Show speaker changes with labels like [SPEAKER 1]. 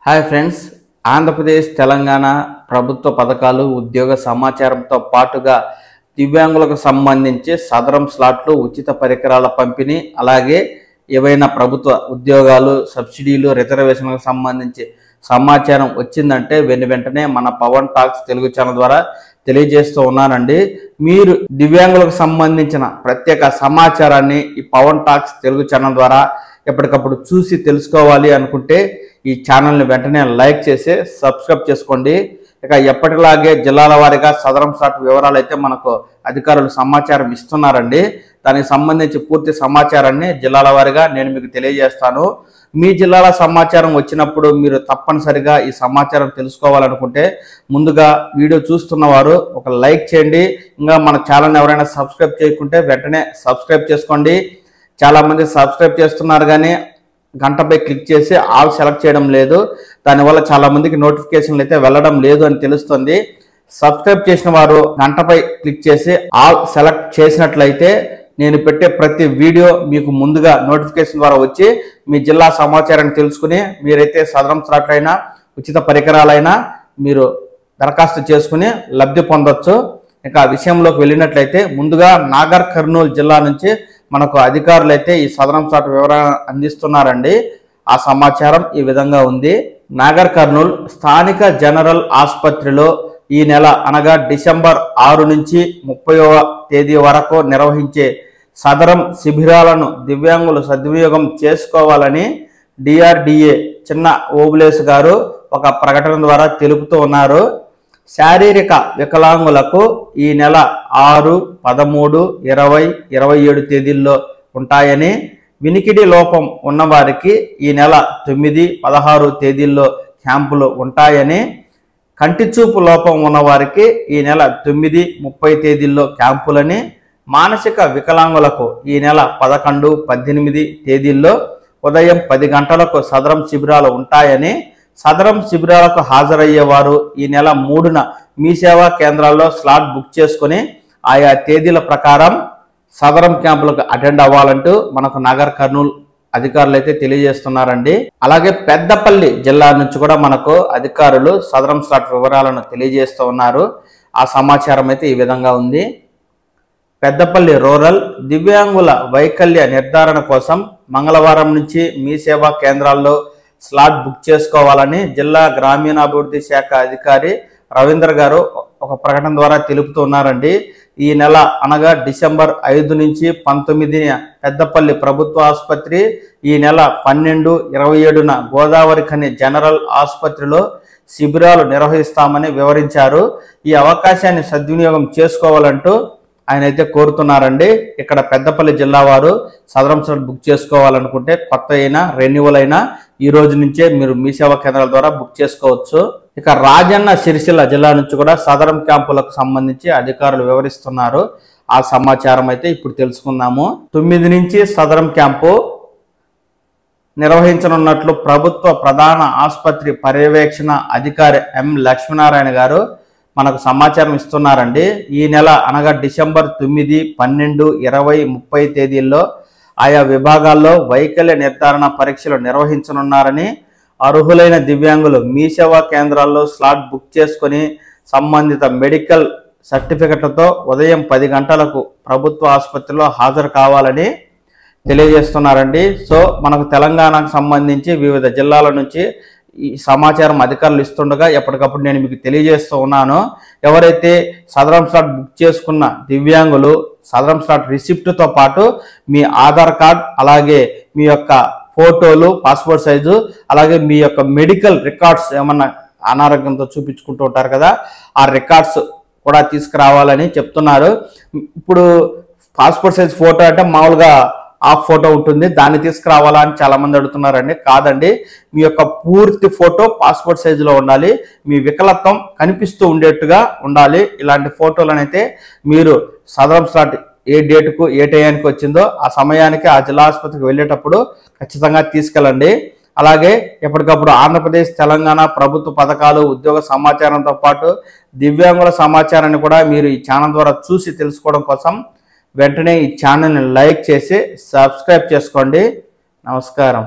[SPEAKER 1] Hi friends, Andhra Pradesh Telangana ప్రభుత్వ పథకాలు ఉద్యోగ సమాచారంతో పాటుగా దివ్యాంగులకు సంబంధించి సదరం స్లాట్లు ఉచిత పరికరాల పంపిణీ అలాగే ఏవైనా ప్రభుత్వ ఉద్యోగాలు సబ్సిడీలు రిజర్వేషన్లకు సంబంధించి సమాచారం వచ్చిందంటే వెంటనే మన పవన్ టాక్స్ తెలుగు ఛానల్ ద్వారా తెలియజేస్తూ ఉన్నానండి. మీరు దివ్యాంగులకు సంబంధించిన ప్రత్యేక సమాచారాన్ని ఈ పవన్ టాక్స్ తెలుగు ఛానల్ ద్వారా ఎప్పటికప్పుడు చూసి తెలుసుకోవాలి అనుకుంటే ఈ ఛానల్ని వెంటనే లైక్ చేసి సబ్స్క్రైబ్ చేసుకోండి. ఇక ఎప్పటిలాగే జిల్లాల వారీగా సదరం స్లాట్ వివరాలు అయితే మనకు అధికారులు సమాచారం ఇస్తున్నారండి. దానికి సంబంధించి పూర్తి సమాచారాన్ని జిల్లాల వారీగా నేను మీకు తెలియజేస్తాను. మీ జిల్లాల సమాచారం వచ్చినప్పుడు మీరు తప్పనిసరిగా ఈ సమాచారం తెలుసుకోవాలనుకుంటే ముందుగా వీడియో చూస్తున్న వారు ఒక లైక్ చేయండి. ఇంకా మన ఛానల్ని ఎవరైనా సబ్స్క్రైబ్ చేయకుంటే వెంటనే సబ్స్క్రైబ్ చేసుకోండి. చాలామంది సబ్స్క్రైబ్ చేస్తున్నారు కానీ గంటపై క్లిక్ చేసి ఆల్ సెలెక్ట్ చేయడం లేదు. దానివల్ల చాలామందికి నోటిఫికేషన్లు అయితే వెళ్ళడం లేదు అని తెలుస్తుంది. సబ్స్క్రైబ్ చేసిన వారు గంటపై క్లిక్ చేసి ఆల్ సెలెక్ట్ చేసినట్లయితే నేను పెట్టే ప్రతి వీడియో మీకు ముందుగా నోటిఫికేషన్ ద్వారా వచ్చి మీ జిల్లా సమాచారాన్ని తెలుసుకుని మీరైతే సదరం స్లాట్లైనా ఉచిత పరికరాలైనా మీరు దరఖాస్తు చేసుకుని లబ్ధి పొందొచ్చు. ఇక ఆ విషయంలోకి వెళ్ళినట్లయితే ముందుగా నాగర్ కర్నూలు జిల్లా నుంచి మనకు అధికారులు అయితే ఈ సదరం స్లాట్ వివరణ అందిస్తున్నారండి. ఆ సమాచారం ఈ విధంగా ఉంది. నాగర్ కర్నూలు స్థానిక జనరల్ ఆసుపత్రిలో ఈ నెల అనగా డిసెంబర్ 6 నుంచి 30వ తేదీ వరకు నిర్వహించే సదరం శిబిరాలను దివ్యాంగులు సద్వినియోగం చేసుకోవాలని డిఆర్డిఏ చిన్న ఓబులేస్ గారు ఒక ప్రకటన ద్వారా తెలుపుతూ ఉన్నారు. శారీరక వికలాంగులకు ఈ నెల 6, 13, 20, 27 తేదీల్లో ఉంటాయని, వినికిడి లోపం ఉన్నవారికి ఈ నెల 9, 16 తేదీల్లో క్యాంపులు ఉంటాయని, కంటి చూపు లోపం ఉన్నవారికి ఈ నెల 9, 30 తేదీల్లో క్యాంపులని, మానసిక వికలాంగులకు ఈ నెల 11, 18 తేదీల్లో ఉదయం 10 గంటలకు సదరం శిబిరాలు ఉంటాయని, సదరం శిబిరాలకు హాజరయ్యేవారు ఈ నెల 3న మీ సేవా కేంద్రాల్లో స్లాట్ బుక్ చేసుకుని ఆయా తేదీల ప్రకారం సదరం క్యాంపులకు అటెండ్ అవ్వాలంటూ మనకు నాగర్ కర్నూలు అధికారులు అయితే తెలియజేస్తున్నారండి. అలాగే పెద్దపల్లి జిల్లా నుంచి కూడా మనకు అధికారులు సదరం స్లాట్ వివరాలను తెలియజేస్తూ ఉన్నారు. ఆ సమాచారం అయితే ఈ విధంగా ఉంది. పెద్దపల్లి రూరల్ దివ్యాంగుల వైకల్య నిర్ధారణ కోసం మంగళవారం నుంచి మీ సేవా కేంద్రాల్లో స్లాట్ బుక్ చేసుకోవాలని జిల్లా గ్రామీణాభివృద్ధి శాఖ అధికారి రవీంద్ర గారు ఒక ప్రకటన ద్వారా తెలుపుతున్నారండి. ఈ నెల అనగా డిసెంబర్ 5 నుంచి 19న పెద్దపల్లి ప్రభుత్వ ఆసుపత్రి, ఈ నెల 12, 27న గోదావరి ఖని జనరల్ ఆసుపత్రిలో శిబిరాలు నిర్వహిస్తామని వివరించారు. ఈ అవకాశాన్ని సద్వినియోగం చేసుకోవాలంటూ ఆయన అయితే కోరుతున్నారండి. ఇక్కడ పెద్దపల్లి జిల్లా వారు సదరం స్లాట్ బుక్ చేసుకోవాలనుకుంటే కొత్త అయినా రెన్యువల్ అయినా ఈ రోజు నుంచే మీరు మీ సేవా కేంద్రాల ద్వారా బుక్ చేసుకోవచ్చు. ఇక రాజన్న సిరిసిల్ల జిల్లా నుంచి కూడా సదరం క్యాంపులకు సంబంధించి అధికారులు వివరిస్తున్నారు. ఆ సమాచారం అయితే ఇప్పుడు తెలుసుకుందాము. 9 నుంచి సదరం క్యాంపు నిర్వహించనున్నట్లు ప్రభుత్వ ప్రధాన ఆసుపత్రి పర్యవేక్షణ అధికారి ఎం లక్ష్మీనారాయణ గారు మనకు సమాచారం ఇస్తున్నారండి. ఈ నెల అనగా డిసెంబర్ 9, 12, 20, 30 తేదీల్లో ఆయా విభాగాల్లో వైకల్య నిర్ధారణ పరీక్షలు నిర్వహించనున్నారని, అర్హులైన దివ్యాంగులు మీ సేవా కేంద్రాల్లో స్లాట్ బుక్ చేసుకుని సంబంధిత మెడికల్ సర్టిఫికెట్లతో ఉదయం 10 గంటలకు ప్రభుత్వ ఆసుపత్రిలో హాజరు కావాలని తెలియజేస్తున్నారండి. సో మనకు తెలంగాణకు సంబంధించి వివిధ జిల్లాల నుంచి ఈ సమాచారం అధికారులు ఇస్తుండగా ఎప్పటికప్పుడు నేను మీకు తెలియజేస్తూ ఉన్నాను. ఎవరైతే సదరం స్లాట్ బుక్ చేసుకున్న దివ్యాంగులు సదరం స్లాట్ రిసిప్ట్తో పాటు మీ ఆధార్ కార్డ్ అలాగే మీ యొక్క ఫోటోలు పాస్పోర్ట్ సైజు అలాగే మీ యొక్క మెడికల్ రికార్డ్స్ ఏమన్నా అనారోగ్యంతో చూపించుకుంటూ ఉంటారు కదా, ఆ రికార్డ్స్ కూడా తీసుకురావాలని చెప్తున్నారు. ఇప్పుడు పాస్పోర్ట్ సైజ్ ఫోటో అంటే మామూలుగా హాఫ్ ఫోటో ఉంటుంది, దాన్ని తీసుకురావాలా అని చాలా మంది అడుగుతున్నారండి. కాదండి, మీ యొక్క పూర్తి ఫోటో పాస్పోర్ట్ సైజులో ఉండాలి, మీ వికలత్వం కనిపిస్తూ ఉండేట్టుగా ఉండాలి. ఇలాంటి ఫోటోలను అయితే మీరు సదరం స్లాట్ ఏ డేటుకు ఏ టయానికి వచ్చిందో ఆ సమయానికి ఆ జిల్లా ఆసుపత్రికి వెళ్ళేటప్పుడు ఖచ్చితంగా తీసుకెళ్ళండి. అలాగే ఎప్పటికప్పుడు ఆంధ్రప్రదేశ్ తెలంగాణ ప్రభుత్వ పథకాలు ఉద్యోగ సమాచారంతో పాటు దివ్యాంగుల సమాచారాన్ని కూడా మీరు ఈ ఛానల్ ద్వారా చూసి తెలుసుకోవడం కోసం వెంటనే ఈ ఛానల్ని లైక్ చేసి సబ్స్క్రైబ్ చేసుకోండి. నమస్కారం.